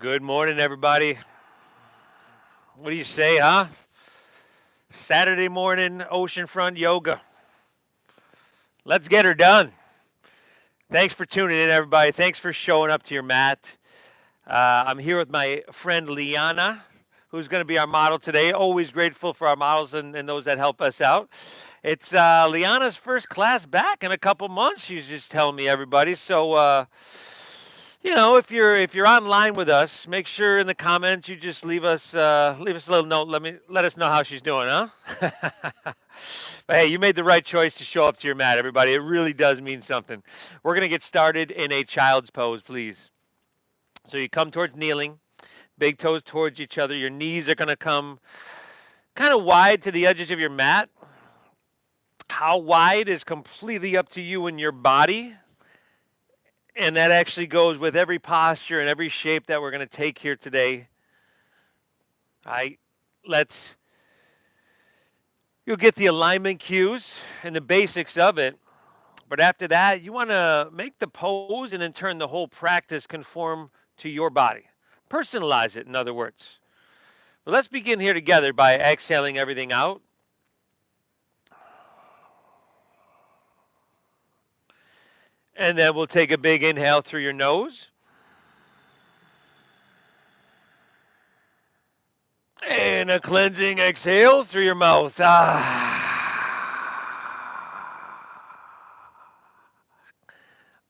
Good morning, everybody. What do you say, huh? Saturday morning oceanfront yoga. Let's get her done. Thanks for tuning in, everybody. Thanks for showing up to your mat. I'm here with my friend Liana, who's going to be our model today. Always grateful for our models and those that help us out. It's Liana's first class back in a couple months. She's just telling me, everybody. So, if you're online with us, make sure in the comments you just leave us a little note. Let us know how she's doing, huh? But hey, you made the right choice to show up to your mat, everybody. It really does mean something. We're gonna get started in a child's pose, please. So you come towards kneeling, big toes towards each other. Your knees are gonna come kind of wide to the edges of your mat. How wide is completely up to you and your body. And that actually goes with every posture and every shape that we're going to take here today. All right, you'll get the alignment cues and the basics of it. But after that, you want to make the pose and then turn the whole practice conform to your body. Personalize it, in other words. But let's begin here together by exhaling everything out. And then we'll take a big inhale through your nose. And a cleansing exhale through your mouth.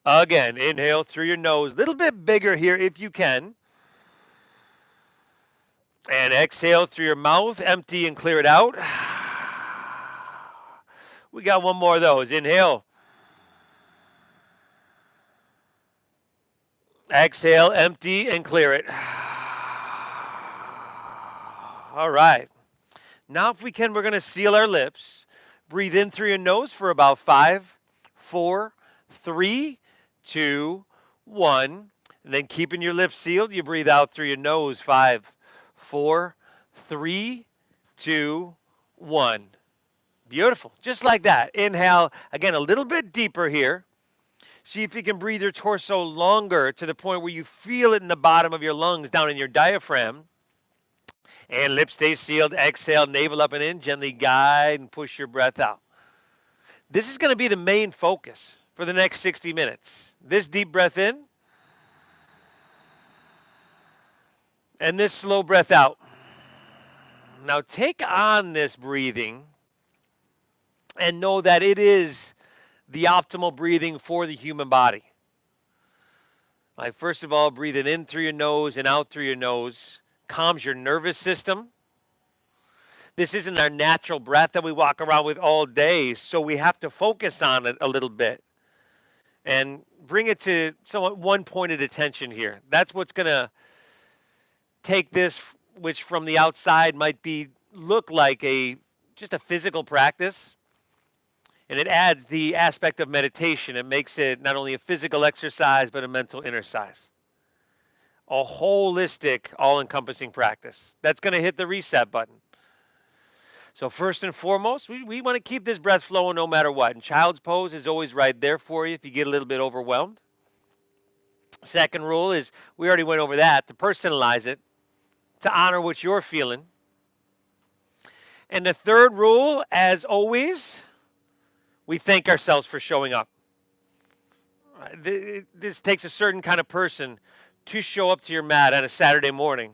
Again, inhale through your nose. A little bit bigger here if you can. And exhale through your mouth. Empty and clear it out. We got one more of those. Inhale. Exhale, empty, and clear it. All right. Now, if we can, we're going to seal our lips. Breathe in through your nose for about 5, 4, 3, 2, 1. And then keeping your lips sealed, you breathe out through your nose. 5, 4, 3, 2, 1. Beautiful. Just like that. Inhale, again, a little bit deeper here. See if you can breathe your torso longer to the point where you feel it in the bottom of your lungs, down in your diaphragm. And lips stay sealed. Exhale, navel up and in. Gently guide and push your breath out. This is going to be the main focus for the next 60 minutes. This deep breath in. And this slow breath out. Now take on this breathing and know that it is the optimal breathing for the human body. Like, first of all, breathing in through your nose and out through your nose calms your nervous system. This isn't our natural breath that we walk around with all day, so we have to focus on it a little bit and bring it to somewhat one-pointed attention here. That's what's going to take this, which from the outside might look like just a physical practice. And it adds the aspect of meditation. It makes it not only a physical exercise, but a mental exercise. A holistic, all-encompassing practice. That's going to hit the reset button. So first and foremost, we want to keep this breath flowing no matter what. And child's pose is always right there for you if you get a little bit overwhelmed. Second rule is, we already went over that, to personalize it, to honor what you're feeling. And the third rule, as always, we thank ourselves for showing up. This takes a certain kind of person to show up to your mat on a Saturday morning.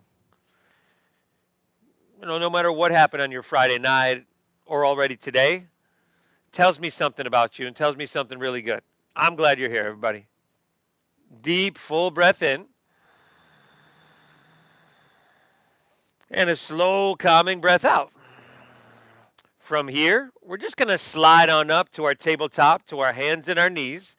No matter what happened on your Friday night or already today, tells me something about you and tells me something really good. I'm glad you're here, everybody. Deep, full breath in. And a slow, calming breath out. From here, we're just going to slide on up to our tabletop, to our hands and our knees,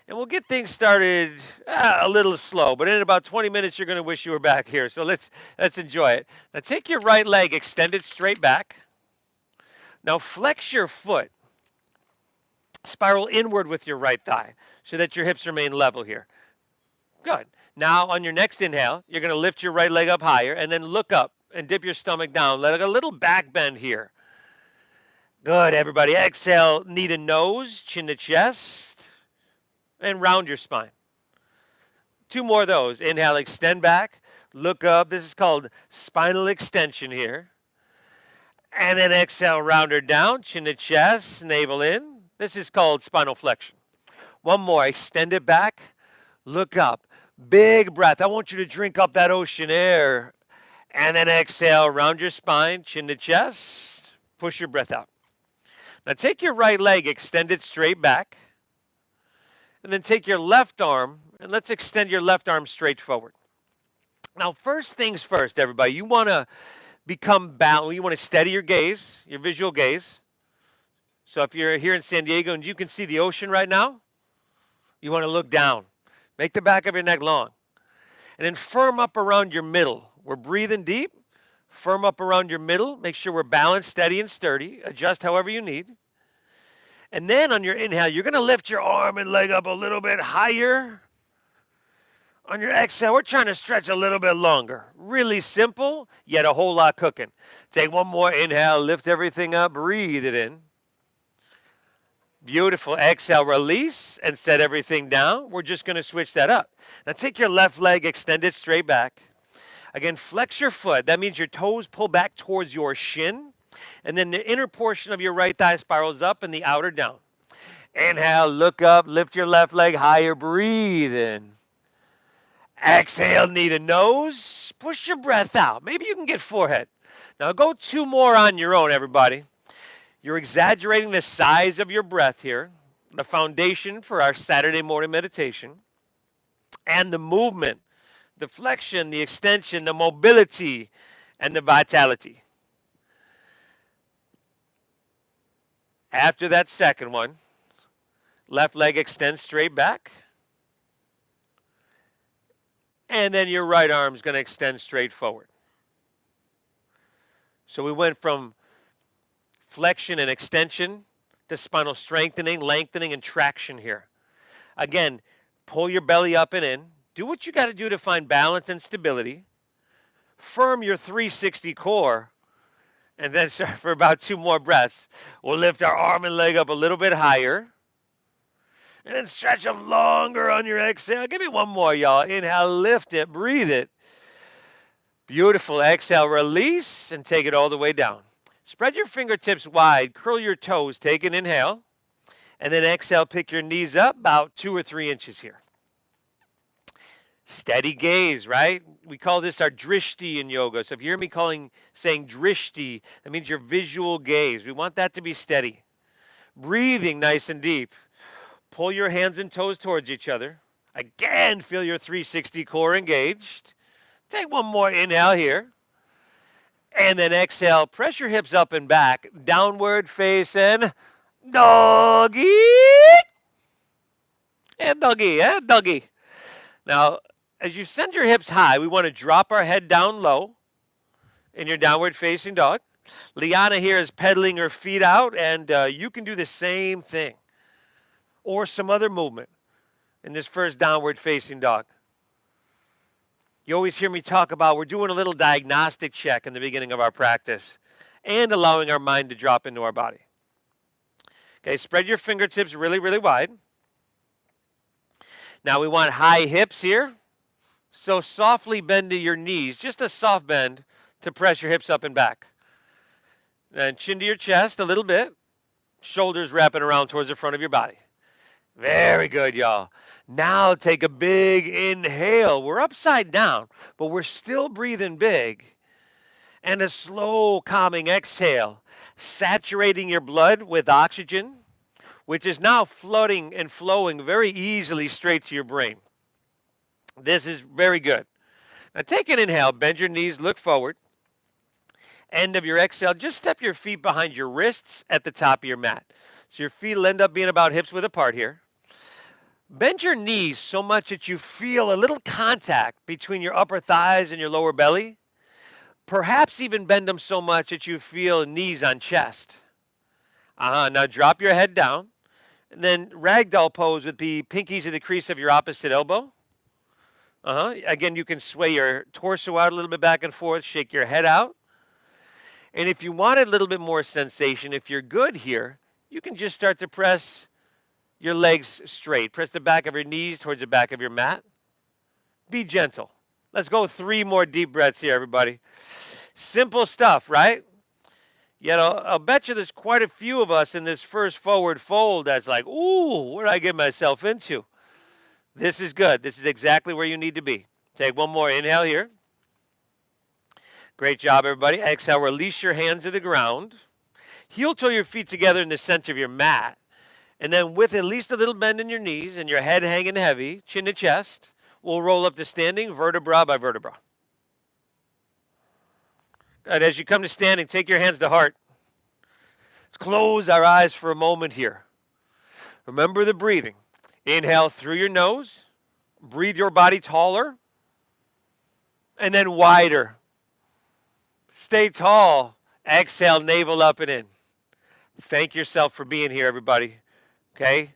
and we'll get things started a little slow. But in about 20 minutes, you're going to wish you were back here. So let's enjoy it. Now take your right leg, extend it straight back. Now flex your foot. Spiral inward with your right thigh so that your hips remain level here. Good. Now on your next inhale, you're going to lift your right leg up higher and then look up and dip your stomach down. Let a little back bend here. Good, everybody. Exhale, knee to nose, chin to chest, and round your spine. 2 more of those. Inhale, extend back. look up. This is called spinal extension here. And then exhale, round her down, chin to chest, navel in. This is called spinal flexion. One more, extend it back, look up. Big breath. I want you to drink up that ocean air. And then exhale, round your spine, chin to chest, push your breath out. Now take your right leg, extend it straight back. And then take your left arm, and let's extend your left arm straight forward. Now, first things first, everybody, you want to become balanced. You want to steady your gaze, your visual gaze. So if you're here in San Diego and you can see the ocean right now, you want to look down. Make the back of your neck long. And then firm up around your middle. We're breathing deep. Firm up around your middle. Make sure we're balanced, steady, and sturdy. Adjust however you need. And then on your inhale, you're going to lift your arm and leg up a little bit higher. On your exhale, we're trying to stretch a little bit longer. Really simple, yet a whole lot cooking. Take one more inhale, lift everything up, breathe it in. Beautiful. Exhale, release, and set everything down. We're just going to switch that up. Now take your left leg, extend it straight back. Again, flex your foot. That means your toes pull back towards your shin. And then the inner portion of your right thigh spirals up and the outer down. Inhale, look up, lift your left leg higher, breathe in. Exhale, knee to nose, push your breath out. Maybe you can get forehead. Now go two more on your own, everybody. You're exaggerating the size of your breath here, the foundation for our Saturday morning meditation, and the movement, the flexion, the extension, the mobility, and the vitality. After that second one, left leg extends straight back. And then your right arm is going to extend straight forward. So we went from flexion and extension to spinal strengthening, lengthening, and traction here. Again, pull your belly up and in. Do what you got to do to find balance and stability. Firm your 360 core. And then for about 2 more breaths, we'll lift our arm and leg up a little bit higher. And then stretch them longer on your exhale. Give me one more, y'all. Inhale, lift it, breathe it. Beautiful. Exhale, release, and take it all the way down. Spread your fingertips wide, curl your toes, take an inhale. And then exhale, pick your knees up about 2 or 3 inches here. Steady gaze, right? We call this our drishti in yoga. So if you hear me saying drishti, that means your visual gaze. We want that to be steady. Breathing nice and deep. Pull your hands and toes towards each other. Again, feel your 360 core engaged. Take one more inhale here. And then exhale, press your hips up and back. Downward facing doggy. And doggy, and doggy. Now, as you send your hips high, we want to drop our head down low in your downward facing dog. Liana here is pedaling her feet out, and you can do the same thing. Or some other movement in this first downward facing dog. You always hear me talk about we're doing a little diagnostic check in the beginning of our practice and allowing our mind to drop into our body. Okay, spread your fingertips really, really wide. Now we want high hips here. So softly bend to your knees, just a soft bend to press your hips up and back. And chin to your chest a little bit. Shoulders wrapping around towards the front of your body. Very good, y'all. Now take a big inhale. We're upside down, but we're still breathing big. And a slow, calming exhale, saturating your blood with oxygen, which is now flooding and flowing very easily straight to your brain. This is very good. Now take an inhale, bend your knees, look forward. End of your exhale, just step your feet behind your wrists at the top of your mat. So your feet will end up being about hips width apart here. Bend your knees so much that you feel a little contact between your upper thighs and your lower belly. Perhaps even bend them so much that you feel knees on chest. Now drop your head down. And then ragdoll pose would be pinkies to the crease of your opposite elbow. Again, you can sway your torso out a little bit back and forth, shake your head out. And if you wanted a little bit more sensation, if you're good here, you can just start to press your legs straight. Press the back of your knees towards the back of your mat. Be gentle. Let's go 3 more deep breaths here, everybody. Simple stuff, right? Yet I'll bet you there's quite a few of us in this first forward fold that's like, ooh, what did I get myself into? This is good. This is exactly where you need to be. Take one more inhale here. Great job, everybody. Exhale, release your hands to the ground. Heel toe your feet together in the center of your mat. And then with at least a little bend in your knees and your head hanging heavy, chin to chest, we'll roll up to standing vertebra by vertebra. Good. As you come to standing, take your hands to heart. Let's close our eyes for a moment here. Remember the breathing. Inhale through your nose. Breathe your body taller. And then wider. Stay tall. Exhale, navel up and in. Thank yourself for being here, everybody. Okay?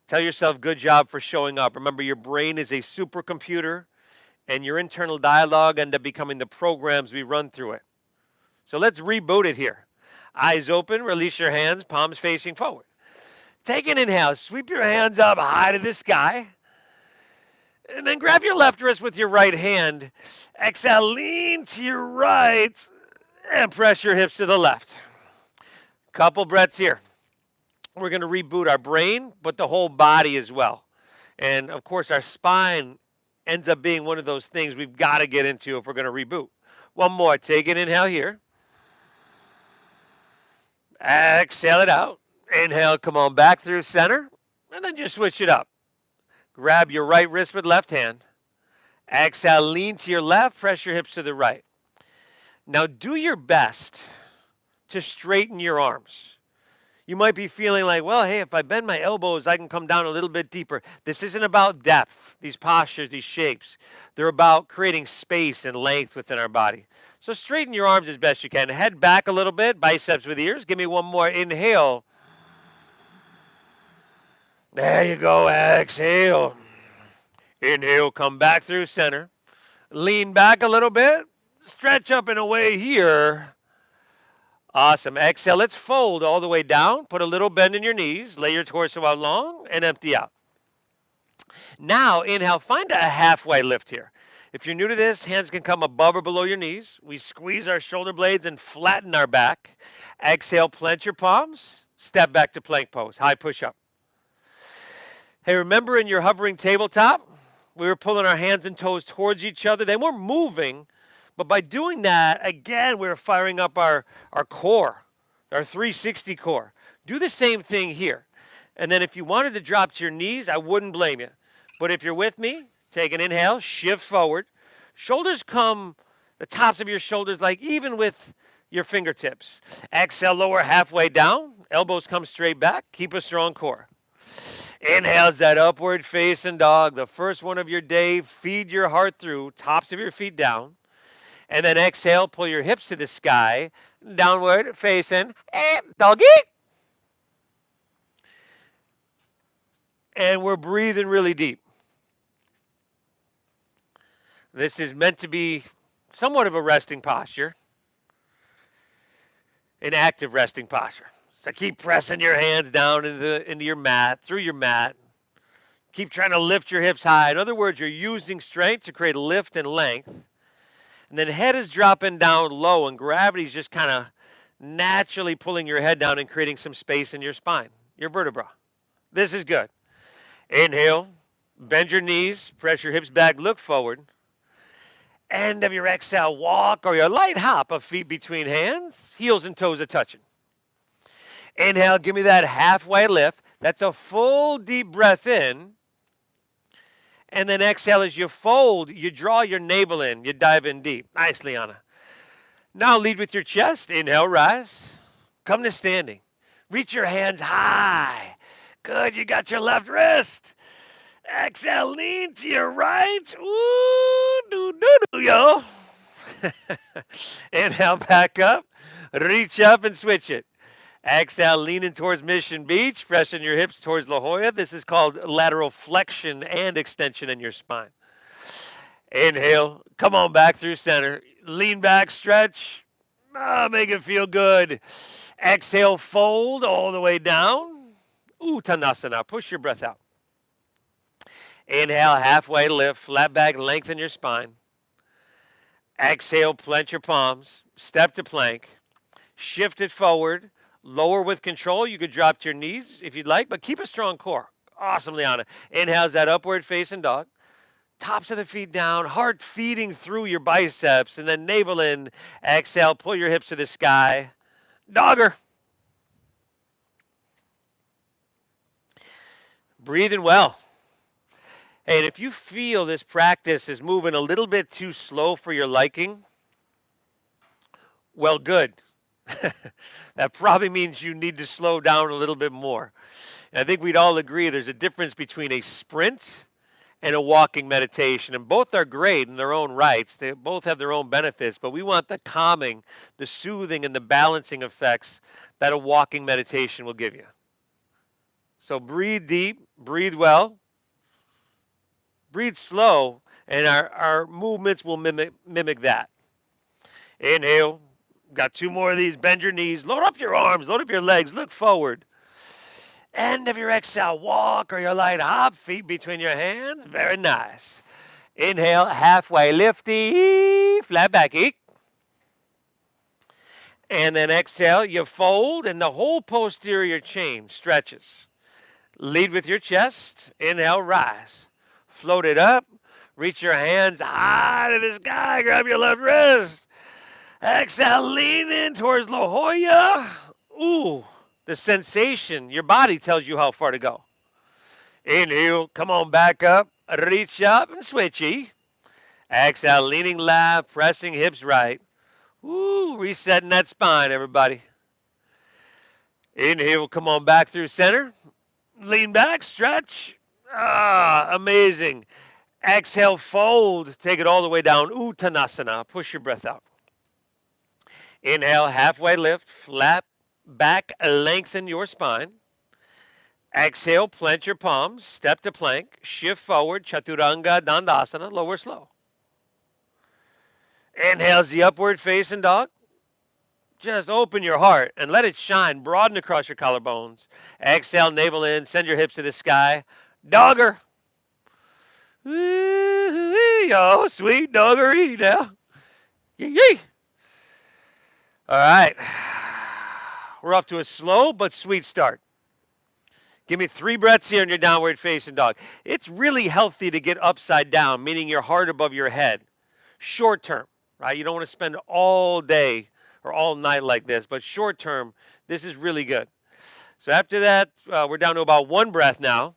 Tell yourself good job for showing up. Remember, your brain is a supercomputer, and your internal dialogue end up becoming the programs we run through it. So let's reboot it here. Eyes open, release your hands, palms facing forward. Take an inhale, sweep your hands up high to the sky, and then grab your left wrist with your right hand. Exhale, lean to your right, and press your hips to the left. Couple breaths here. We're going to reboot our brain, but the whole body as well. And, of course, our spine ends up being one of those things we've got to get into if we're going to reboot. One more. Take an inhale here. Exhale it out. Inhale, come on back through center, and then just switch it up. Grab your right wrist with left hand. Exhale, lean to your left, press your hips to the right. Now do your best to straighten your arms. You might be feeling like, well, hey, if I bend my elbows, I can come down a little bit deeper. This isn't about depth, these postures, these shapes. They're about creating space and length within our body. So straighten your arms as best you can. Head back a little bit, biceps with ears. Give me one more inhale. There you go. Exhale. Inhale, come back through center. Lean back a little bit. Stretch up and away here. Awesome. Exhale. Let's fold all the way down. Put a little bend in your knees. Lay your torso out long and empty out. Now, inhale. Find a halfway lift here. If you're new to this, hands can come above or below your knees. We squeeze our shoulder blades and flatten our back. Exhale. Plant your palms. Step back to plank pose. High push-up. Hey, remember in your hovering tabletop, we were pulling our hands and toes towards each other. They weren't moving, but by doing that, again, we were firing up our core, our 360 core. Do the same thing here. And then if you wanted to drop to your knees, I wouldn't blame you. But if you're with me, take an inhale, shift forward. Shoulders come, the tops of your shoulders, like even with your fingertips. Exhale, lower halfway down. Elbows come straight back. Keep a strong core. Inhale's that upward facing dog, the first one of your day. Feed your heart through, tops of your feet down. And then exhale, pull your hips to the sky, downward facing doggy. And we're breathing really deep. This is meant to be somewhat of a resting posture, an active resting posture. So keep pressing your hands down into your mat, through your mat. Keep trying to lift your hips high. In other words, you're using strength to create lift and length. And then head is dropping down low, and gravity's just kind of naturally pulling your head down and creating some space in your spine, your vertebra. This is good. Inhale, bend your knees, press your hips back, look forward. End of your exhale, walk or your light hop of feet between hands, heels and toes are touching. Inhale, give me that halfway lift. That's a full deep breath in. And then exhale as you fold, you draw your navel in, you dive in deep. Nice, Liana. Now lead with your chest. Inhale, rise. Come to standing. Reach your hands high. Good, you got your left wrist. Exhale, lean to your right. Ooh, do, yo. Inhale, back up. Reach up and switch it. Exhale, leaning towards Mission Beach, pressing your hips towards La Jolla. This is called lateral flexion and extension in your spine. Inhale, come on back through center. Lean back, stretch. Make it feel good. Exhale, fold all the way down. Uttanasana, push your breath out. Inhale, halfway lift, flat back, lengthen your spine. Exhale, plant your palms, step to plank, shift it forward, lower with control. You could drop to your knees if you'd like, but keep a strong core. Awesome, Liana. Inhales that upward facing dog. Tops of the feet down, heart feeding through your biceps, and then navel in. Exhale, pull your hips to the sky. Dogger. Breathing well. Hey, and if you feel this practice is moving a little bit too slow for your liking, well, good. That probably means you need to slow down a little bit more. And I think we'd all agree there's a difference between a sprint and a walking meditation. And both are great in their own rights. They both have their own benefits, but we want the calming, the soothing, and the balancing effects that a walking meditation will give you. So breathe deep, breathe well, breathe slow, and our movements will mimic that. Inhale. Got two more of these. Bend your knees. Load up your arms. Load up your legs. Look forward. End of your exhale. Walk or your light hop. Feet between your hands. Very nice. Inhale. Halfway lifty. Flat back. Eek. And then exhale. You fold and the whole posterior chain stretches. Lead with your chest. Inhale. Rise. Float it up. Reach your hands high to the sky. Grab your left wrist. Exhale, lean in towards La Jolla. Ooh, the sensation. Your body tells you how far to go. Inhale, come on back up. Reach up and switchy. Exhale, leaning left, pressing hips right. Ooh, resetting that spine, everybody. Inhale, come on back through center. Lean back, stretch. Amazing. Exhale, fold. Take it all the way down. Uttanasana. Push your breath out. Inhale, halfway lift, flat back, lengthen your spine. Exhale, plant your palms, step to plank, shift forward, Chaturanga Dandasana, lower slow. Inhale's the upward facing dog. Just open your heart and let it shine, broaden across your collarbones. Exhale, navel in, send your hips to the sky. Dogger. Oh, sweet doggery now. Yee. All right. We're off to a slow but sweet start. Give me 3 breaths here in your downward facing dog. It's really healthy to get upside down, meaning your heart above your head. Short term, right? You don't want to spend all day or all night like this, but short term, this is really good. So after that, we're down to about 1 breath now.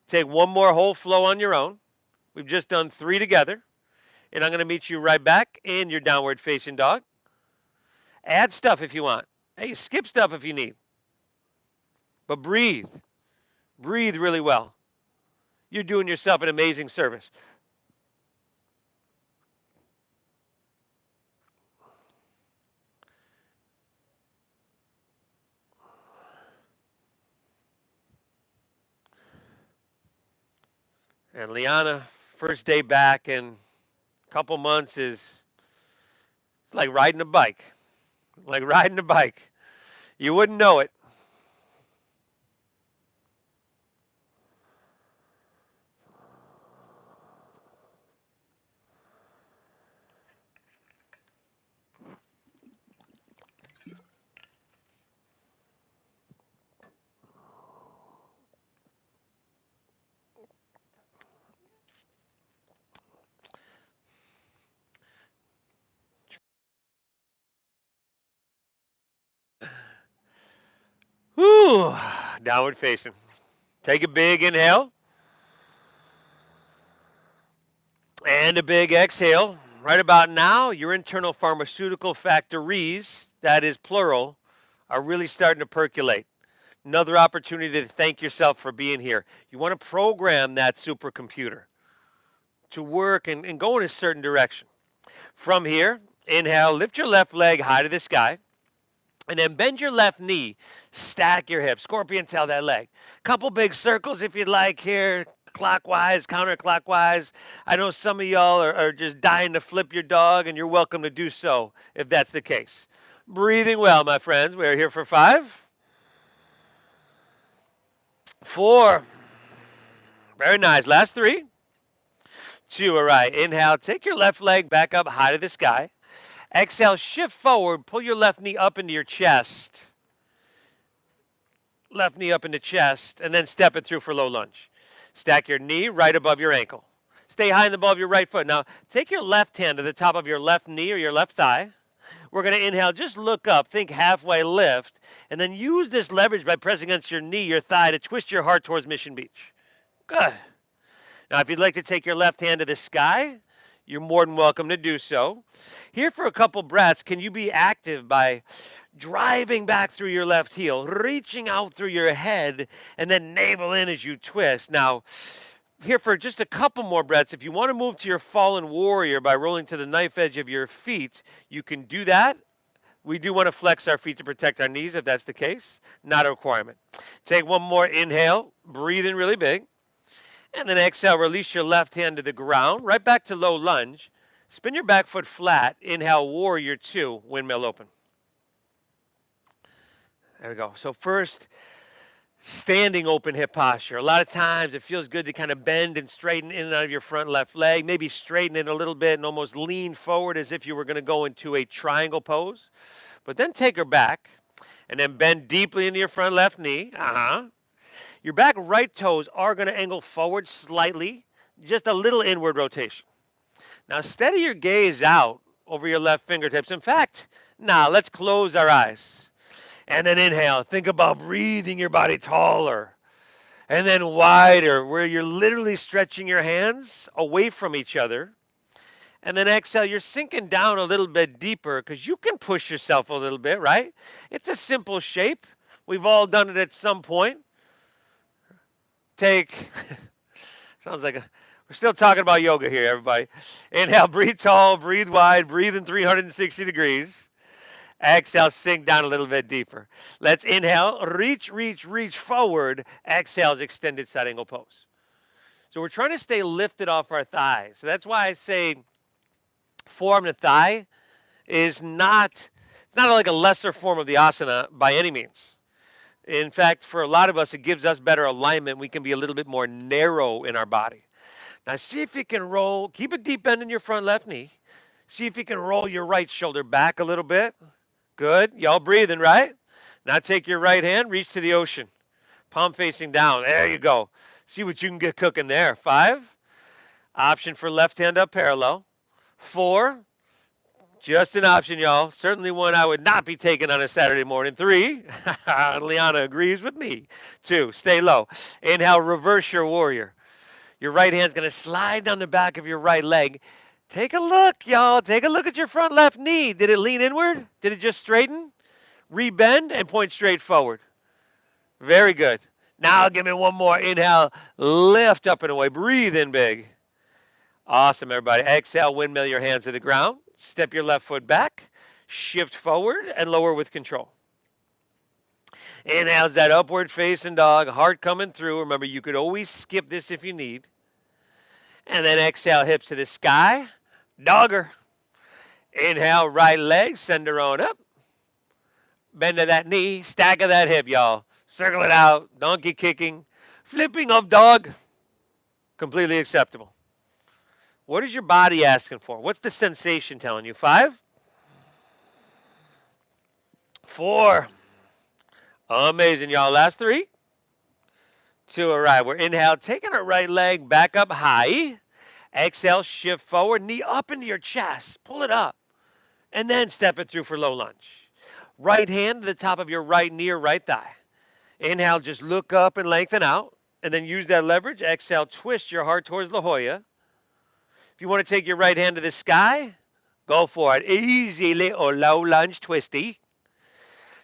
Take 1 more whole flow on your own. We've just done 3 together. And I'm going to meet you right back in your downward facing dog. Add stuff if you want. Hey, skip stuff if you need. But breathe. Breathe really well. You're doing yourself an amazing service. And Liana, first day back in a couple months it's like riding a bike. Like riding a bike. You wouldn't know it. Whew. Downward facing. Take a big inhale. And a big exhale. Right about now, your internal pharmaceutical factories, that is plural, are really starting to percolate. Another opportunity to thank yourself for being here. You want to program that supercomputer to work and go in a certain direction. From here, inhale, lift your left leg high to the sky. And then bend your left knee, stack your hips, scorpion tail that leg. Couple big circles if you'd like here, clockwise, counterclockwise. I know some of y'all are just dying to flip your dog, and you're welcome to do so if that's the case. Breathing well, my friends. We're here for 5, 4. Very nice. Last 3, 2, all right. Inhale, take your left leg back up high to the sky. Exhale, shift forward, pull your left knee up into your chest. Left knee up into chest, and then step it through for low lunge. Stack your knee right above your ankle. Stay high in the ball of your right foot. Now, take your left hand to the top of your left knee or your left thigh. We're going to inhale, just look up, think halfway lift, and then use this leverage by pressing against your knee, your thigh, to twist your heart towards Mission Beach. Good. Now, if you'd like to take your left hand to the sky, you're more than welcome to do so. Here for a couple breaths, can you be active by driving back through your left heel, reaching out through your head, and then navel in as you twist. Now, here for just a couple more breaths. If you want to move to your fallen warrior by rolling to the knife edge of your feet, you can do that. We do want to flex our feet to protect our knees if that's the case. Not a requirement. Take one more inhale, breathe in really big. And then exhale, release your left hand to the ground, right back to low lunge. Spin your back foot flat. Inhale, warrior 2, windmill open. There we go. So first, standing open hip posture. A lot of times it feels good to kind of bend and straighten in and out of your front left leg. Maybe straighten it a little bit and almost lean forward as if you were going to go into a triangle pose. But then take her back and then bend deeply into your front left knee. Your back right toes are going to angle forward slightly, just a little inward rotation. Now steady your gaze out over your left fingertips. In fact, now let's close our eyes. And then inhale. Think about breathing your body taller. And then wider, where you're literally stretching your hands away from each other. And then exhale, you're sinking down a little bit deeper because you can push yourself a little bit, right? It's a simple shape. We've all done it at some point. Take, sounds like we're still talking about yoga here, everybody. Inhale, breathe tall, breathe wide, breathe in 360 degrees. Exhale, sink down a little bit deeper. Let's inhale, reach forward. Exhale, extended side angle pose. So we're trying to stay lifted off our thighs. So that's why I say forearm to thigh is not, it's not like a lesser form of the asana by any means. In fact, for a lot of us, it gives us better alignment. We can be a little bit more narrow in our body. Now, see if you can roll. Keep a deep bend in your front left knee. See if you can roll your right shoulder back a little bit. Good. Y'all breathing, right? Now take your right hand, reach to the ocean. Palm facing down. There you go. See what you can get cooking there. 5. Option for left hand up parallel. 4. Just an option, y'all. Certainly one I would not be taking on a Saturday morning. 3. Liana agrees with me. 2. Stay low. Inhale, reverse your warrior. Your right hand's going to slide down the back of your right leg. Take a look, y'all. Take a look at your front left knee. Did it lean inward? Did it just straighten? Rebend and point straight forward. Very good. Now give me one more. Inhale, lift up and away. Breathe in big. Awesome, everybody. Exhale, windmill your hands to the ground. Step your left foot back. Shift forward and lower with control. Inhale's that upward facing dog. Heart coming through. Remember, you could always skip this if you need. And then exhale, hips to the sky. Dogger. Inhale, right leg. Send her on up. Bend to that knee. Stack of that hip, y'all. Circle it out. Donkey kicking. Flipping of dog. Completely acceptable. What is your body asking for? What's the sensation telling you? 5. 4. Amazing, y'all. Last 3. 2. All right. We're inhale, taking our right leg back up high. Exhale, shift forward. Knee up into your chest. Pull it up. And then step it through for low lunge. Right hand to the top of your right knee or right thigh. Inhale, just look up and lengthen out. And then use that leverage. Exhale, twist your heart towards La Jolla. If you want to take your right hand to the sky, go for it. Easy little low lunge twisty.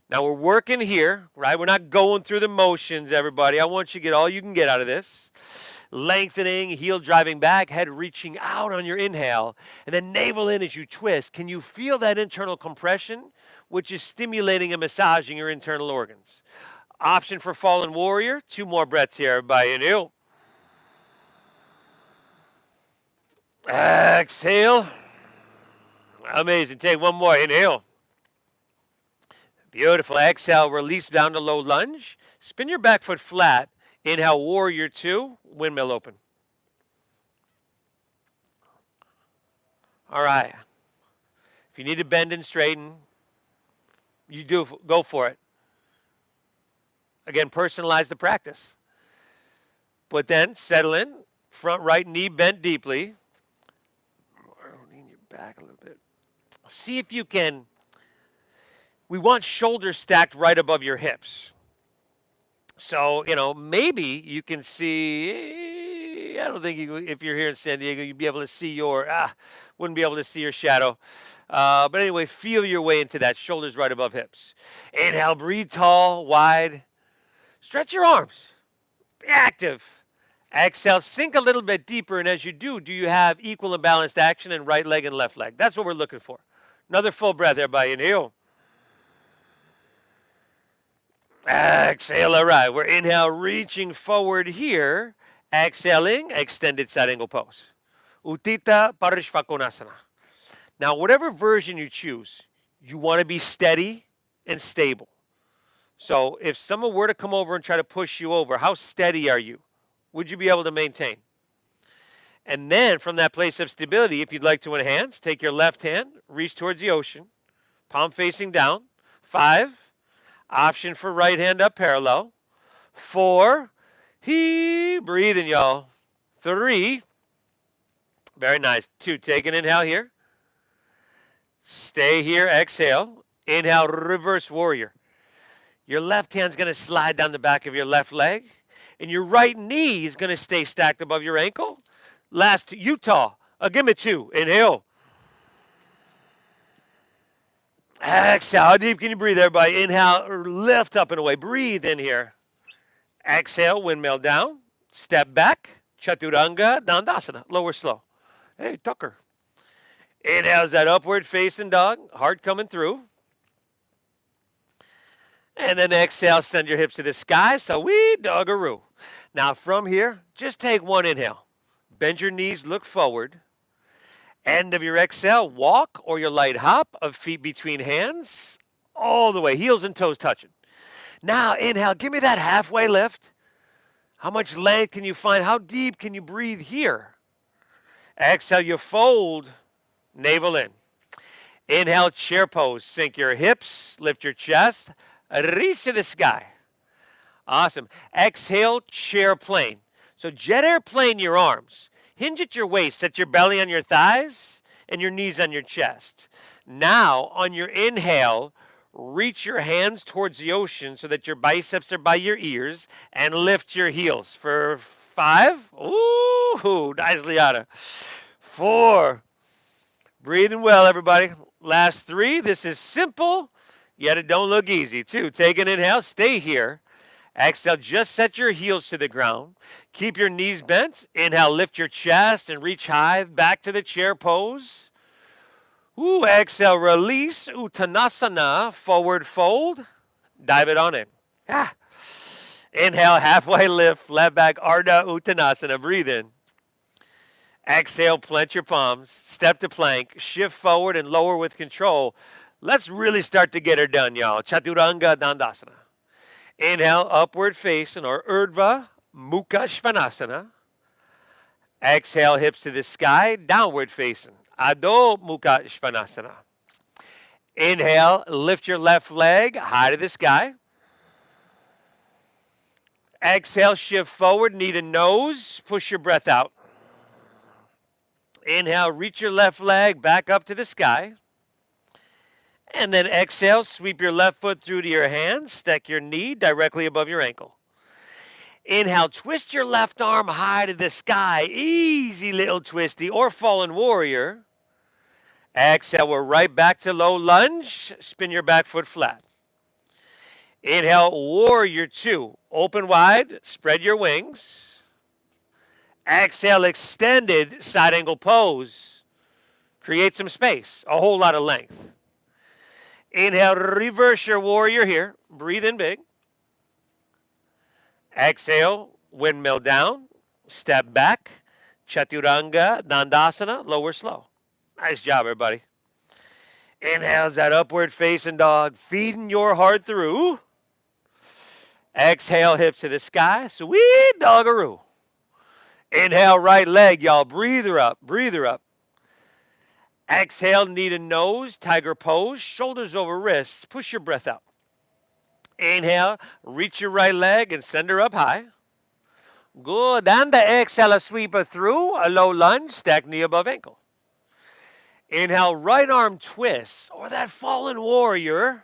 Now we're working here, right? We're not going through the motions, everybody. I want you to get all you can get out of this. Lengthening, heel driving back, head reaching out on your inhale, and then navel in as you twist. Can you feel that internal compression, which is stimulating and massaging your internal organs? Option for fallen warrior. 2 more breaths here, everybody. Inhale. Exhale. Amazing. Take one more. Inhale. Beautiful. Exhale. Release down to low lunge. Spin your back foot flat. Inhale, warrior 2. Windmill open. All right. If you need to bend and straighten, you do go for it. Again, personalize the practice. But then settle in, front right knee bent deeply. Lean your back a little bit. See if you can. We want shoulders stacked right above your hips. So, maybe you can see. I don't think if you're here in San Diego, you'd be able to see wouldn't be able to see your shadow. But anyway, feel your way into that. Shoulders right above hips. Inhale, breathe tall, wide. Stretch your arms. Be active. Exhale, sink a little bit deeper. And as you do you have equal and balanced action in right leg and left leg? That's what we're looking for. Another full breath, everybody. Inhale. Exhale, all right. We're inhale, reaching forward here. Exhaling, extended side angle pose. Utthita Parishvakonasana. Now, whatever version you choose, you want to be steady and stable. So if someone were to come over and try to push you over, how steady are you? Would you be able to maintain? And then from that place of stability, if you'd like to enhance, take your left hand, reach towards the ocean, palm facing down. 5. Option for right hand up parallel. 4. Breathing, y'all. 3. Very nice. 2. Take an inhale here. Stay here. Exhale. Inhale, reverse warrior. Your left hand's going to slide down the back of your left leg, and your right knee is going to stay stacked above your ankle. Last, Utah. Give me 2. Inhale. Exhale. How deep can you breathe, everybody? Inhale, lift up and away. Breathe in here. Exhale, windmill down. Step back. Chaturanga Dandasana. Lower slow. Hey, Tucker. Inhale's that upward facing dog. Heart coming through. And then exhale, send your hips to the sky. So we doggaroo. Now from here, just take one inhale. Bend your knees, look forward. End of your exhale, walk or your light hop of feet between hands, all the way, heels and toes touching. Now inhale, give me that halfway lift. How much length can you find? How deep can you breathe here? Exhale, you fold, navel in. Inhale, chair pose. Sink your hips, lift your chest, reach to the sky. Awesome. Exhale, chair plane. So jet airplane your arms. Hinge at your waist. Set your belly on your thighs and your knees on your chest. Now, on your inhale, reach your hands towards the ocean so that your biceps are by your ears and lift your heels. For 5. Ooh, nicely out of. 4. Breathing well, everybody. Last 3. This is simple, yet it don't look easy. 2. Take an inhale. Stay here. Exhale, just set your heels to the ground. Keep your knees bent. Inhale, lift your chest and reach high back to the chair pose. Ooh, exhale, release. Uttanasana, forward fold. Dive it on in. Ah. Inhale, halfway lift, left back, Ardha Uttanasana. Breathe in. Exhale, plant your palms. Step to plank. Shift forward and lower with control. Let's really start to get her done, y'all. Chaturanga Dandasana. Inhale, upward facing or Urdhva Mukha Svanasana. Exhale, hips to the sky, downward facing. Adho Mukha Svanasana. Inhale, lift your left leg high to the sky. Exhale, shift forward, knee to nose, push your breath out. Inhale, reach your left leg back up to the sky. And then exhale, sweep your left foot through to your hands, stack your knee directly above your ankle. Inhale, twist your left arm high to the sky, easy little twisty or fallen warrior. Exhale, we're right back to low lunge, spin your back foot flat. Inhale, warrior 2, open wide, spread your wings. Exhale, extended side angle pose. Create some space, a whole lot of length. Inhale, reverse your warrior here. Breathe in big. Exhale, windmill down. Step back. Chaturanga Dandasana, lower slow. Nice job, everybody. Inhale's that upward facing dog, feeding your heart through. Exhale, hips to the sky. Sweet doggaroo. Inhale, right leg, y'all. Breather up, breather up. Exhale, knee to nose, tiger pose, shoulders over wrists. Push your breath out. Inhale, reach your right leg and send her up high. Good. And the exhale, a sweeper through, a low lunge, stack knee above ankle. Inhale, right arm twist, or that fallen warrior.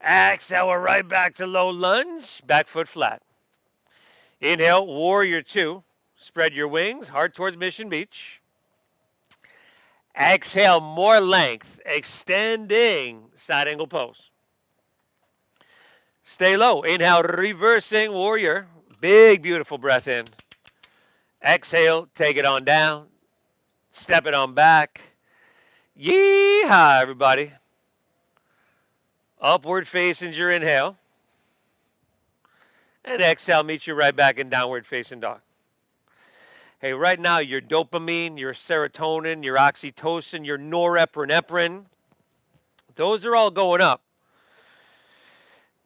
Exhale, we're right back to low lunge, back foot flat. Inhale, warrior two. Spread your wings, heart towards Mission Beach. Exhale, more length, extending side angle pose. Stay low. Inhale, reversing warrior. Big, beautiful breath in. Exhale, take it on down. Step it on back. Yeehaw, everybody. Upward facing your inhale. And exhale, meet you right back in downward facing dog. Hey, right now, your dopamine, your serotonin, your oxytocin, your norepinephrine, those are all going up.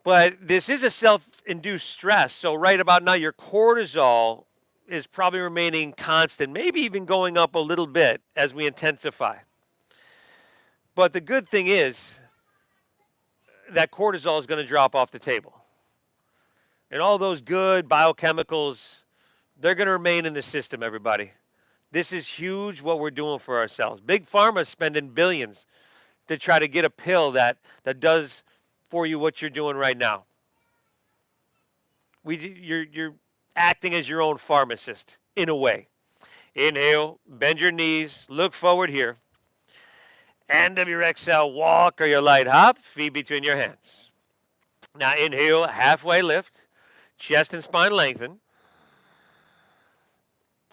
But this is a self-induced stress. So right about now, your cortisol is probably remaining constant, maybe even going up a little bit as we intensify. But the good thing is that cortisol is going to drop off the table. And all those good biochemicals, they're going to remain in the system, everybody. This is huge what we're doing for ourselves. Big Pharma is spending billions to try to get a pill that does for you what you're doing right now. You're acting as your own pharmacist, in a way. Inhale, bend your knees, look forward here. End of your exhale, walk or your light hop, feet between your hands. Now inhale, halfway lift, chest and spine lengthen.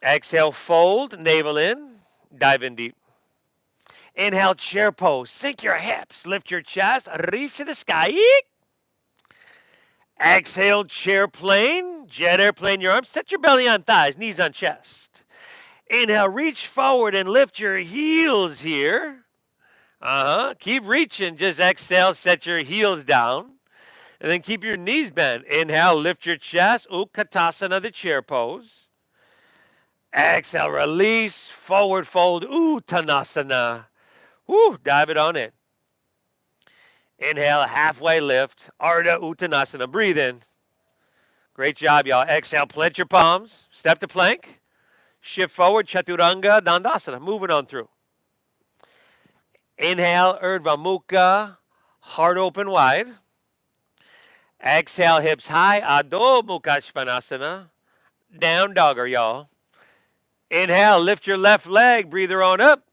Exhale, fold, navel in, dive in deep. Inhale, chair pose, sink your hips, lift your chest, reach to the sky. Exhale, chair plane, jet airplane your arms, set your belly on thighs, knees on chest. Inhale, reach forward and lift your heels here. Keep reaching, just exhale, set your heels down. And then keep your knees bent. Inhale, lift your chest, Utkatasana, the chair pose. Exhale, release, forward fold, Uttanasana. Woo, dive it on in. Inhale, halfway lift, Ardha Uttanasana. Breathe in. Great job, y'all. Exhale, plant your palms, step to plank, shift forward, Chaturanga Dandasana. Moving on through. Inhale, Urdhva Mukha, heart open wide. Exhale, hips high, Adho Mukha Svanasana. Down dogger, y'all. Inhale, lift your left leg, breather on up.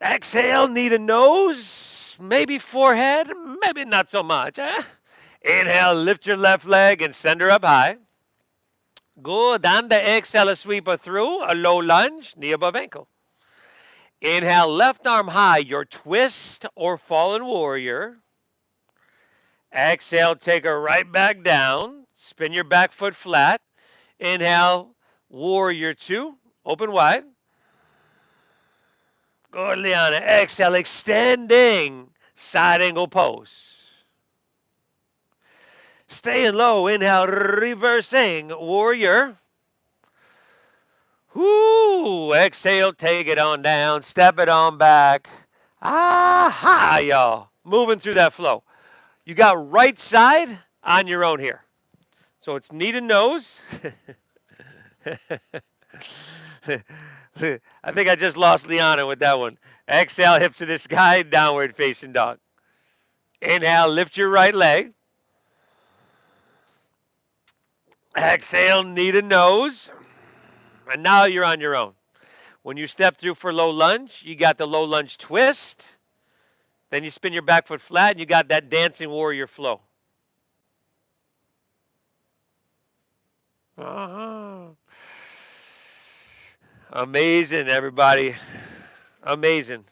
Exhale, knee to nose, maybe forehead, maybe not so much. Inhale, lift your left leg and send her up high. Good. And the exhale, a sweeper through, a low lunge, knee above ankle. Inhale, left arm high, your twist or fallen warrior. Exhale, take her right back down. Spin your back foot flat. Inhale, warrior two, open wide. Good, Liana. Exhale, extending side angle pose. Staying low. Inhale, reversing warrior. Whoo. Exhale, take it on down. Step it on back. Aha, y'all. Moving through that flow. You got right side on your own here. So it's knee to nose. I think I just lost Liana with that one. Exhale, hips to the sky, downward facing dog. Inhale, lift your right leg. Exhale, knee to nose. And now you're on your own. When you step through for low lunge, you got the low lunge twist. Then you spin your back foot flat and you got that dancing warrior flow. Amazing, everybody. Amazing.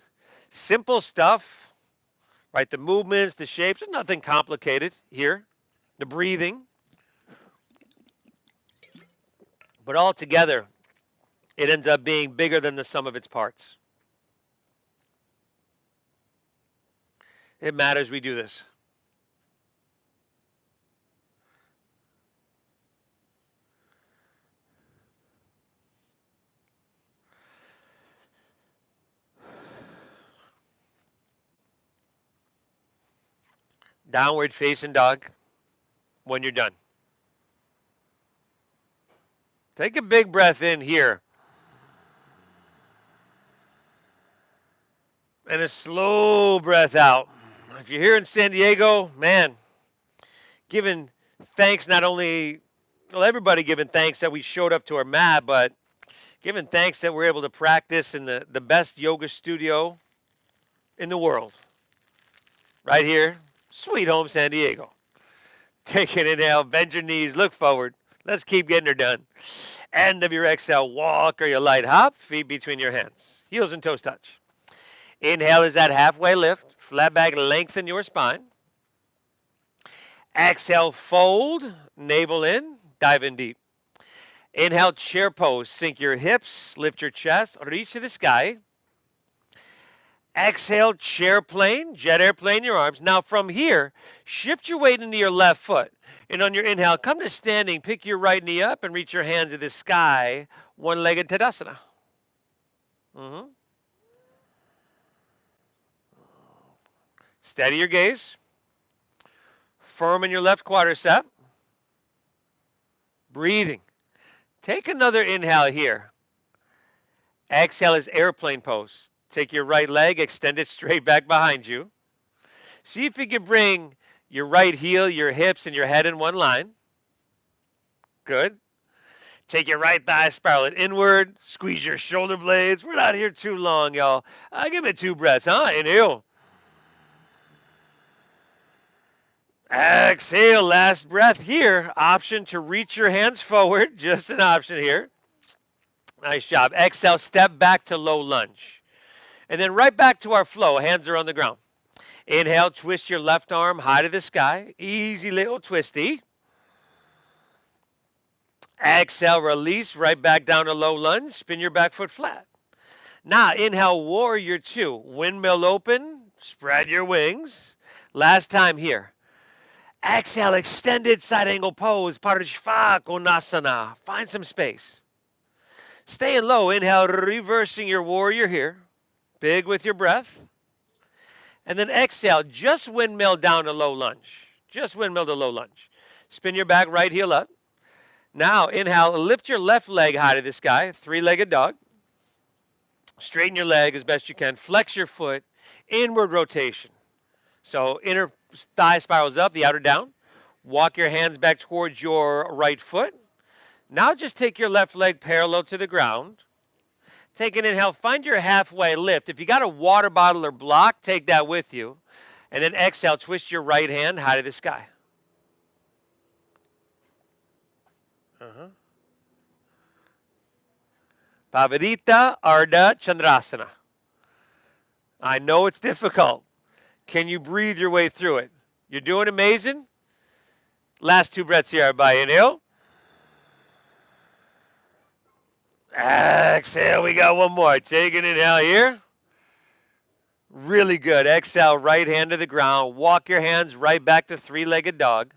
Simple stuff, right? The movements, the shapes, there's nothing complicated here. The breathing. But all together, it ends up being bigger than the sum of its parts. It matters we do this. Downward facing dog when you're done. Take a big breath in here. And a slow breath out. If you're here in San Diego, man, giving thanks not only, well, everybody giving thanks that we showed up to our mat, but giving thanks that we're able to practice in the best yoga studio in the world. Right here, sweet home San Diego. Take an inhale, bend your knees, look forward. Let's keep getting her done. End of your exhale, walk or your light hop, feet between your hands. Heels and toes touch. Inhale is that halfway lift. Flat back, lengthen your spine. Exhale, fold, navel in, dive in deep. Inhale, chair pose. Sink your hips, lift your chest, reach to the sky. Exhale, chair plane, jet airplane your arms. Now from here, shift your weight into your left foot. And on your inhale, come to standing, pick your right knee up and reach your hands to the sky, one-legged Tadasana. Steady your gaze. Firm in your left quadricep. Breathing. Take another inhale here. Exhale is airplane pose. Take your right leg, extend it straight back behind you. See if you can bring your right heel, your hips, and your head in one line. Good. Take your right thigh, spiral it inward. Squeeze your shoulder blades. We're not here too long, y'all. Give it 2 breaths, huh? Inhale. Exhale, last breath here. Option to reach your hands forward. Just an option here. Nice job. Exhale, step back to low lunge. And then right back to our flow. Hands are on the ground. Inhale, twist your left arm high to the sky. Easy little twisty. Exhale, release, right back down to low lunge. Spin your back foot flat. Now, inhale, warrior 2. Windmill open, spread your wings. Last time here. Exhale, extended side angle pose, Parshvakonasana. Find some space. Staying low, inhale, reversing your warrior here. Big with your breath. And then exhale, just windmill down to low lunge. Just windmill to low lunge. Spin your back, right heel up. Now, inhale, lift your left leg high to the sky, 3-legged dog. Straighten your leg as best you can. Flex your foot, inward rotation. So inner thigh spirals up, the outer down. Walk your hands back towards your right foot. Now just take your left leg parallel to the ground. Take an inhale, find your halfway lift. If you got a water bottle or block, take that with you. And then exhale, twist your right hand high to the sky. Pavarita Ardha Chandrasana. I know it's difficult. Can you breathe your way through it? You're doing amazing. Last 2 breaths here, everybody. Inhale. Exhale. We got one more. Take an inhale here. Really good. Exhale, right hand to the ground. Walk your hands right back to 3-legged dog.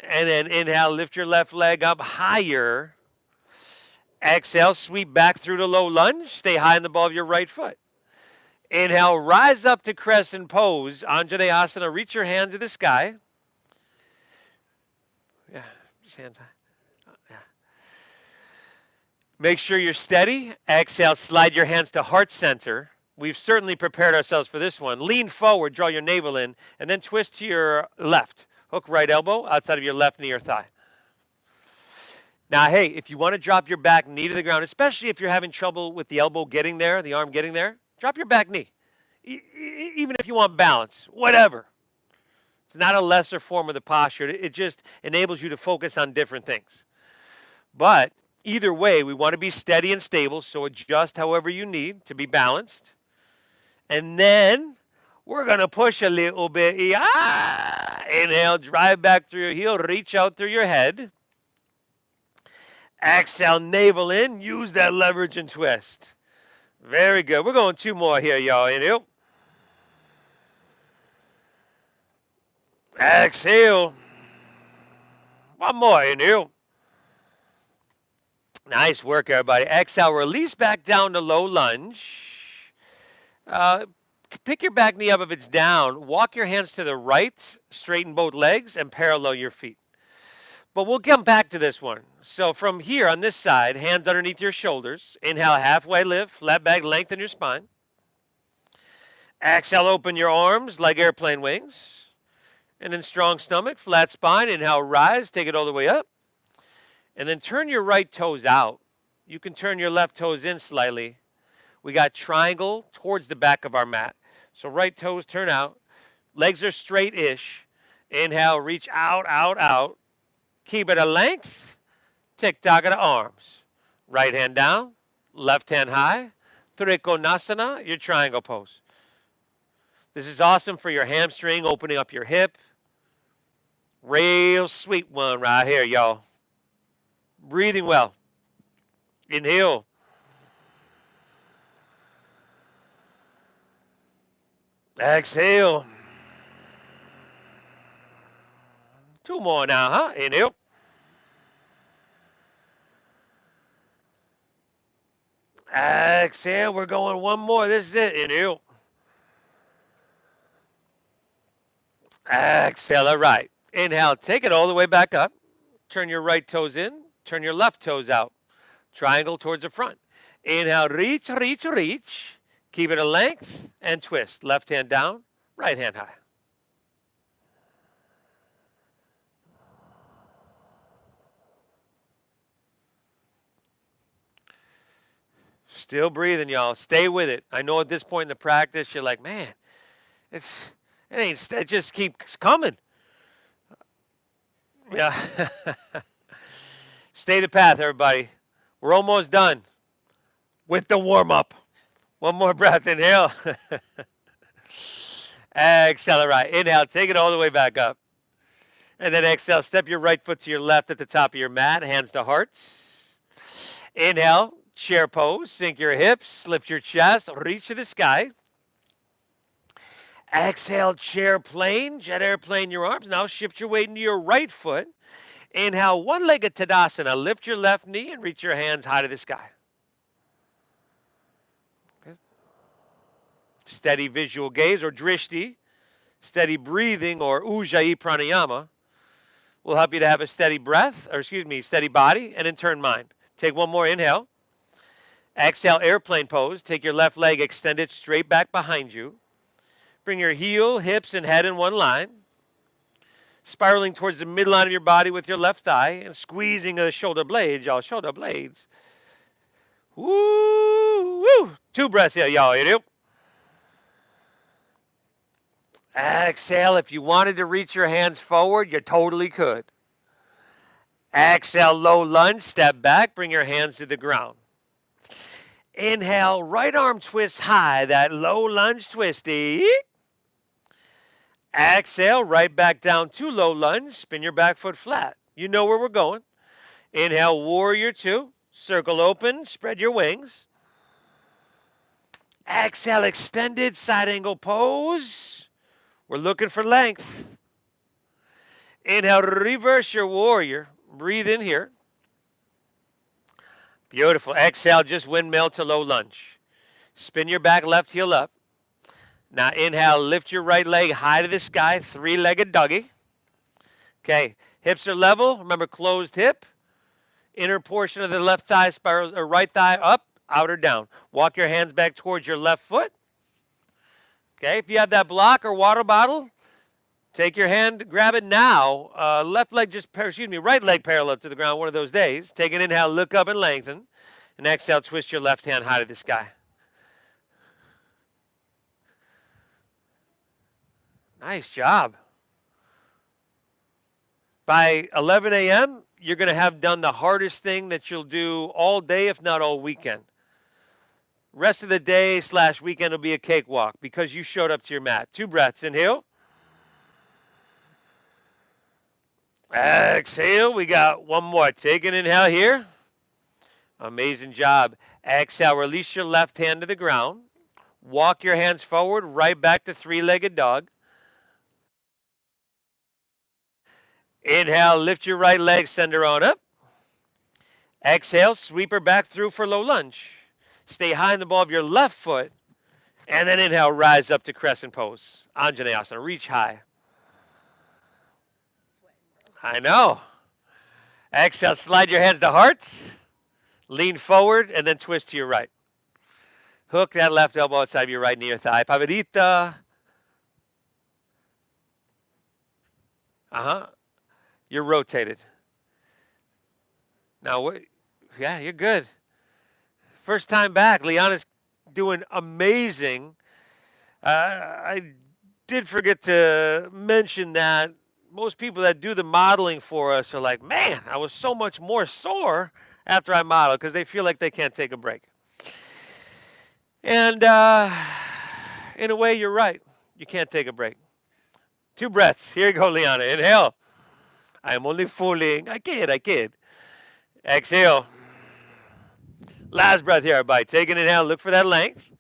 And then inhale, lift your left leg up higher. Exhale, sweep back through the low lunge. Stay high in the ball of your right foot. Inhale, rise up to crescent pose. Anjaneyasana, reach your hands to the sky. Yeah, just hands high. Yeah. Make sure you're steady. Exhale, slide your hands to heart center. We've certainly prepared ourselves for this one. Lean forward, draw your navel in, and then twist to your left. Hook right elbow outside of your left knee or thigh. Now, hey, if you want to drop your back knee to the ground, especially if you're having trouble with the elbow getting there, the arm getting there, drop your back knee. Even if you want balance, whatever. It's not a lesser form of the posture. It just enables you to focus on different things. But either way, we want to be steady and stable, so adjust however you need to be balanced. And then we're going to push a little bit. Inhale, drive back through your heel, reach out through your head. Exhale, navel in, use that leverage and twist. Very good. We're going 2 more here, y'all. Inhale. Exhale. 1 more. Inhale. Nice work, everybody. Exhale, release back down to low lunge. pick your back knee up if it's down. Walk your hands to the right, straighten both legs, and parallel your feet. But we'll come back to this one. So from here on this side, hands underneath your shoulders. Inhale, halfway lift, flat back, lengthen your spine. Exhale, open your arms like airplane wings. And then strong stomach, flat spine. Inhale, rise, take it all the way up. And then turn your right toes out. You can turn your left toes in slightly. We got triangle towards the back of our mat. So right toes turn out. Legs are straight-ish. Inhale, reach out, out, out. Keep it a length. Tick-tock of the arms. Right hand down, left hand high. Trikonasana, your triangle pose. This is awesome for your hamstring, opening up your hip. Real sweet one right here, y'all. Breathing well. Inhale. Exhale. 2 more now, huh? Inhale. Exhale. We're going 1 more. This is it. Inhale. Exhale. All right. Inhale. Take it all the way back up. Turn your right toes in. Turn your left toes out. Triangle towards the front. Inhale. Reach, reach, reach. Keep it a length and twist. Left hand down. Right hand high. Still breathing, y'all. Stay with it. I know at this point in the practice, you're like, man, it just keeps coming. Yeah. Stay the path, everybody. We're almost done with the warm-up. 1 more breath. Inhale. Exhale. All right. Inhale. Take it all the way back up. And then exhale. Step your right foot to your left at the top of your mat. Hands to hearts. Inhale. Chair pose. Sink your hips. Lift your chest. Reach to the sky. Exhale. Chair plane. Jet airplane your arms. Now shift your weight into your right foot. Inhale. One-legged Tadasana. Lift your left knee and reach your hands high to the sky. Steady visual gaze or drishti, steady breathing or ujjayi pranayama will help you to have a steady breath, steady body, and in turn mind. Take 1 more inhale. Exhale, airplane pose. Take your left leg, extend it straight back behind you. Bring your heel, hips, and head in one line. Spiraling towards the midline of your body with your left thigh and squeezing the shoulder blades, y'all. Shoulder blades. Woo, woo. 2 breaths here, y'all. You do. Exhale. If you wanted to reach your hands forward, you totally could. Exhale, low lunge, step back, bring your hands to the ground. Inhale, right arm twist high, that low lunge twisty. Exhale, right back down to low lunge, spin your back foot flat. You know where we're going. Inhale, warrior 2, circle open, spread your wings. Exhale, extended side angle pose. We're looking for length. Inhale, reverse your warrior. Breathe in here. Beautiful. Exhale, just windmill to low lunge. Spin your back left heel up. Now inhale, lift your right leg high to the sky, 3-legged doggy. Okay, hips are level. Remember, closed hip. Inner portion of the left thigh spirals, or right thigh up, outer down. Walk your hands back towards your left foot. Okay, if you have that block or water bottle, take your hand, grab it now. Right leg parallel to the ground one of those days. Take an inhale, look up and lengthen. And exhale, twist your left hand high to the sky. Nice job. By 11 a.m., you're going to have done the hardest thing that you'll do all day, if not all weekend. Rest of the day / weekend will be a cakewalk because you showed up to your mat. 2 breaths. Inhale. Exhale. We got 1 more. Take an inhale here. Amazing job. Exhale. Release your left hand to the ground. Walk your hands forward, right back to 3-legged dog. Inhale. Lift your right leg, send her on up. Exhale. Sweep her back through for low lunge. Stay high in the ball of your left foot And then inhale, rise up to crescent pose. Anjaneyasana, reach high. I know. Exhale, slide your hands to heart. Lean forward and then twist to your right. Hook that left elbow outside of your right knee or thigh. Pavidita. You're rotated. Now, yeah, you're good. First time back. Liana's doing amazing. I did forget to mention that most people that do the modeling for us are like, man, I was so much more sore after I modeled because they feel like they can't take a break. And in a way, you're right. You can't take a break. 2 breaths. Here you go, Liana. Inhale. I'm only fooling. I kid. Exhale. Last breath here, everybody. Take an inhale. Look for that length.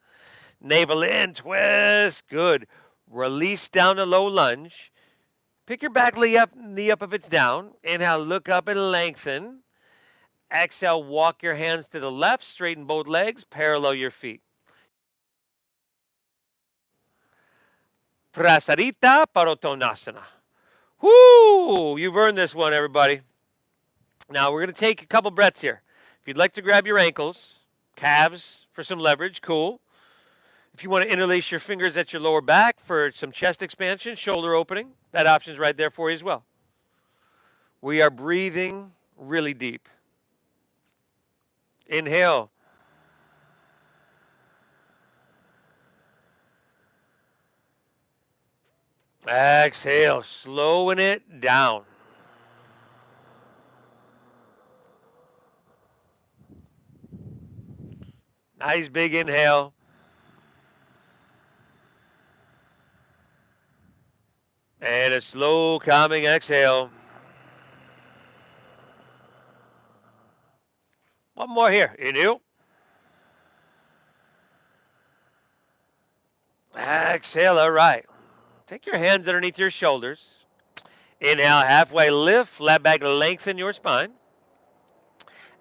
Navel in. Twist. Good. Release down to low lunge. Pick your back knee up if it's down. Inhale. Look up and lengthen. Exhale. Walk your hands to the left. Straighten both legs. Parallel your feet. Prasarita Padottanasana. Whoo! You've earned this one, everybody. Now we're going to take a couple breaths here. If you'd like to grab your ankles, calves for some leverage, cool. If you want to interlace your fingers at your lower back for some chest expansion, shoulder opening, that option's right there for you as well. We are breathing really deep. Inhale. Exhale, slowing it down. Nice big inhale. And a slow, calming exhale. One more here. Inhale. Exhale, all right. Take your hands underneath your shoulders. Inhale, halfway lift, flat back, lengthen your spine.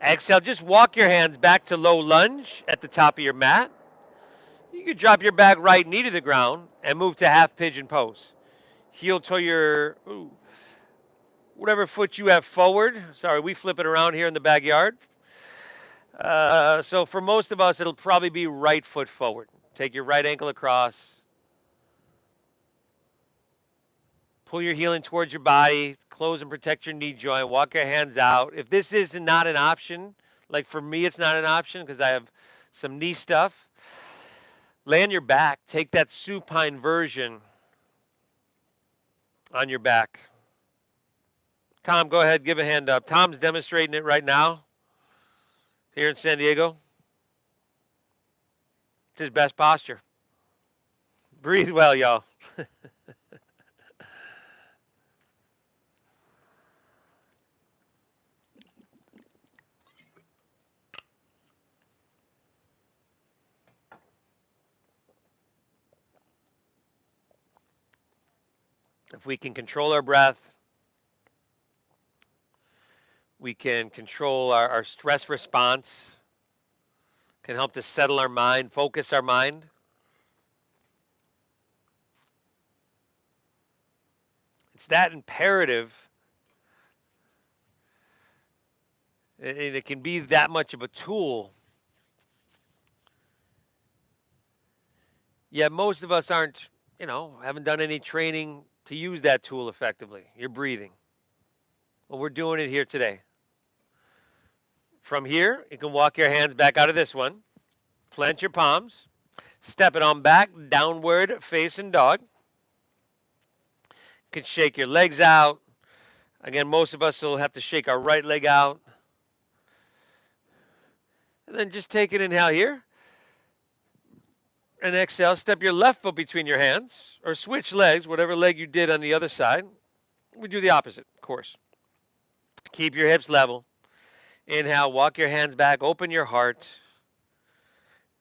Exhale, just walk your hands back to low lunge at the top of your mat. You can drop your back right knee to the ground and move to half pigeon pose. Heel to your, whatever foot you have forward. Sorry, we flip it around here in the backyard. So for most of us, it'll probably be right foot forward. Take your right ankle across. Pull your heel in towards your body. Close and protect your knee joint. Walk your hands out. If this is not an option, like for me, it's not an option because I have some knee stuff. Lay on your back. Take that supine version on your back. Tom, go ahead. Give a hand up. Tom's demonstrating it right now here in San Diego. It's his best posture. Breathe well, y'all. If we can control our breath, we can control our stress response, can help to settle our mind, focus our mind. It's that imperative, and it can be that much of a tool. Yet most of us aren't, haven't done any training to use that tool effectively. You're breathing. Well, we're doing it here today. From here, you can walk your hands back out of this one. Plant your palms. Step it on back, downward facing dog. You can shake your legs out. Again, most of us will have to shake our right leg out. And then just take an inhale here. And exhale, step your left foot between your hands, or switch legs, whatever leg you did on the other side. We do the opposite, of course. Keep your hips level. Inhale, walk your hands back, open your heart.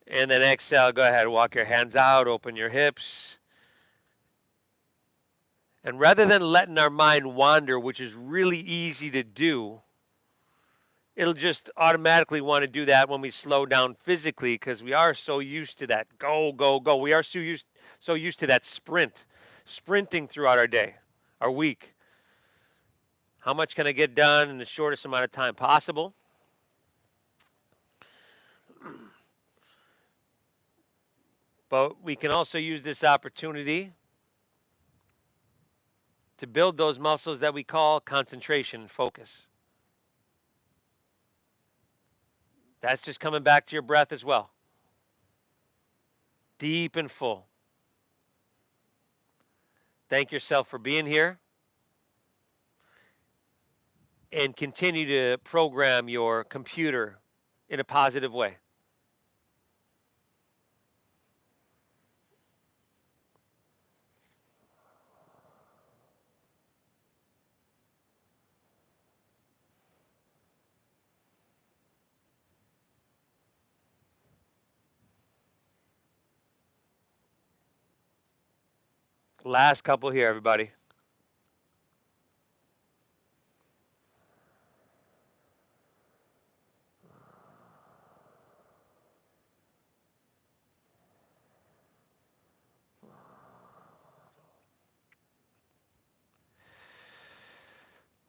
And then exhale, go ahead, walk your hands out, open your hips. And rather than letting our mind wander, which is really easy to do, it'll just automatically want to do that when we slow down physically because we are so used to that go, go, go. We are so used to that sprinting throughout our day, our week. How much can I get done in the shortest amount of time possible? But we can also use this opportunity to build those muscles that we call concentration and focus. That's just coming back to your breath as well. Deep and full. Thank yourself for being here. And continue to program your computer in a positive way. Last couple here, everybody.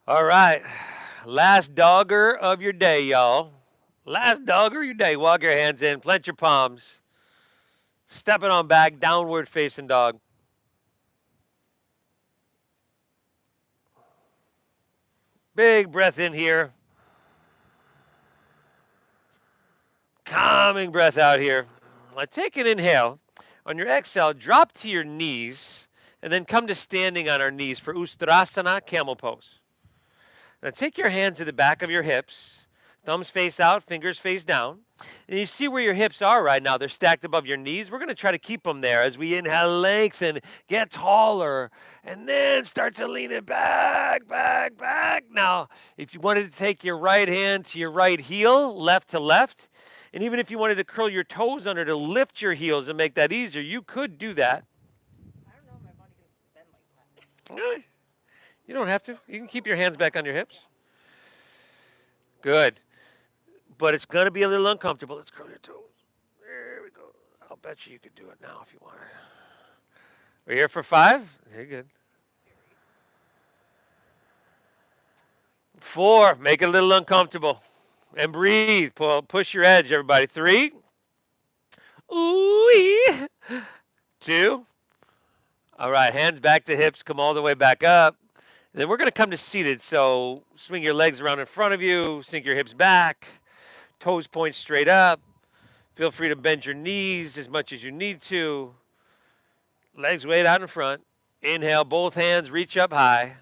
All right. Last dogger of your day, y'all. Last dogger of your day. Walk your hands in, plant your palms. Stepping on back, downward facing dog. Big breath in here. Calming breath out here. Now take an inhale. On your exhale, drop to your knees and then come to standing on our knees for Uttanasana, camel pose. Now take your hands to the back of your hips, thumbs face out, fingers face down. And you see where your hips are right now. They're stacked above your knees. We're going to try to keep them there as we inhale, lengthen, get taller, and then start to lean it back, back, back. Now, if you wanted to take your right hand to your right heel, left to left, and even if you wanted to curl your toes under to lift your heels and make that easier, you could do that. I don't know if my body can bend like that. You don't have to. You can keep your hands back on your hips. Good. But it's going to be a little uncomfortable. Let's curl your toes. There we go. I'll bet you could do it now if you want. We're here for 5. Very good. 4. Make it a little uncomfortable. And breathe. Push your edge, everybody. 3. Ooh-wee. 2. All right. Hands back to hips. Come all the way back up. And then we're going to come to seated. So swing your legs around in front of you. Sink your hips back. Toes point straight up. Feel free to bend your knees as much as you need to. Legs weight out in front. Inhale, both hands reach up high.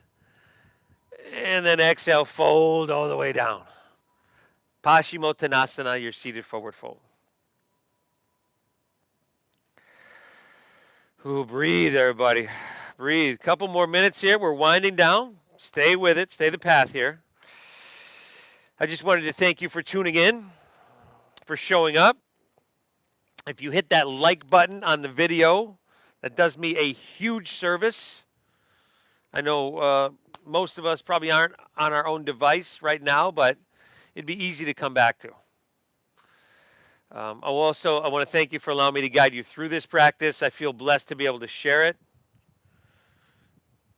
And then exhale, fold all the way down. Paschimottanasana, your seated forward fold. Ooh, breathe, everybody. Breathe. Couple more minutes here. We're winding down. Stay with it. Stay the path here. I just wanted to thank you for tuning in, for showing up. If you hit that like button on the video, that does me a huge service. I know most of us probably aren't on our own device right now, but it'd be easy to come back to. I want to thank you for allowing me to guide you through this practice. I feel blessed to be able to share it.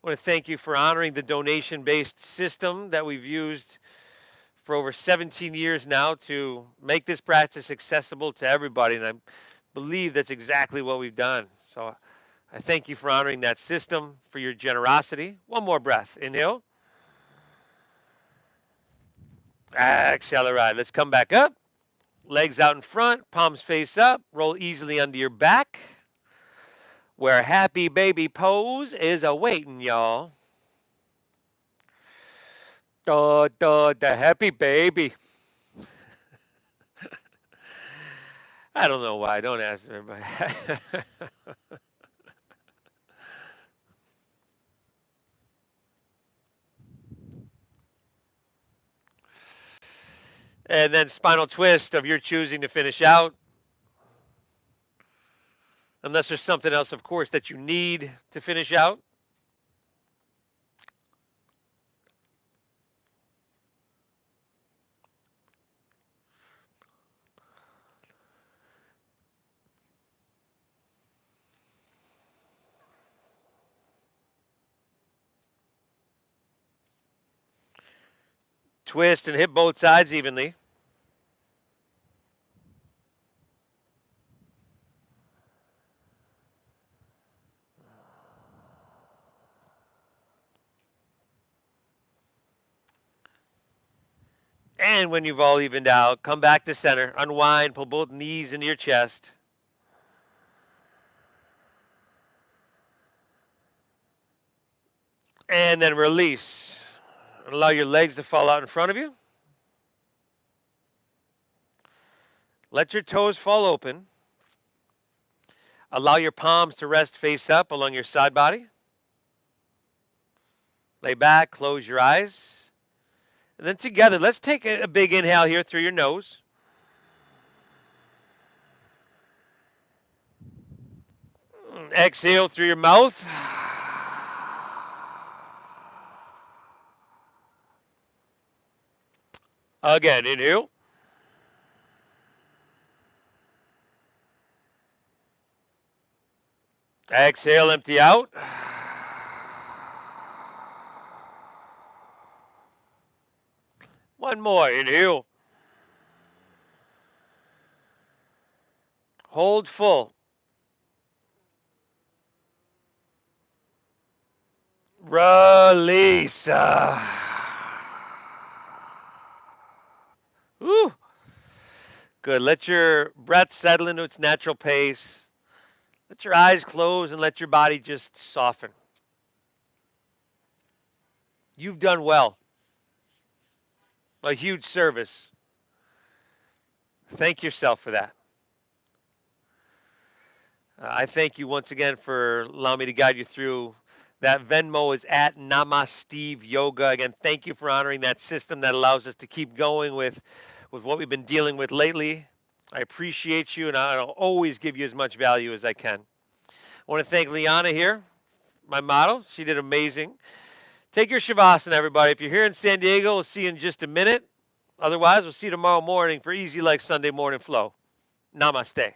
I want to thank you for honoring the donation-based system that we've used for over 17 years now to make this practice accessible to everybody, and I believe that's exactly what we've done. So I thank you for honoring that system, for your generosity. One more breath. Inhale. Exhale. All right. Let's come back up. Legs out in front, palms face up. Roll easily under your back. Where happy baby pose is awaiting y'all. The happy baby. I don't know why. Don't ask everybody. And then spinal twist of your choosing to finish out. Unless there's something else, of course, that you need to finish out. Twist and hit both sides evenly. And when you've all evened out, come back to center, unwind, pull both knees into your chest. And then release. And allow your legs to fall out in front of you. Let your toes fall open. Allow your palms to rest face up along your side body. Lay back, close your eyes. And then together, let's take a big inhale here through your nose. Exhale through your mouth. Again, inhale. Exhale, empty out. One more, inhale. Hold full. Release. Woo. Good. Let your breath settle into its natural pace. Let your eyes close and let your body just soften. You've done well. A huge service. Thank yourself for that. I thank you once again for allowing me to guide you through. That Venmo is at Namasteve Yoga. Again, thank you for honoring that system that allows us to keep going with what we've been dealing with lately. I appreciate you, and I'll always give you as much value as I can. I want to thank Liana here, my model. She did amazing. Take your Shavasana, everybody. If you're here in San Diego, we'll see you in just a minute. Otherwise, we'll see you tomorrow morning for Easy Like Sunday Morning Flow. Namaste.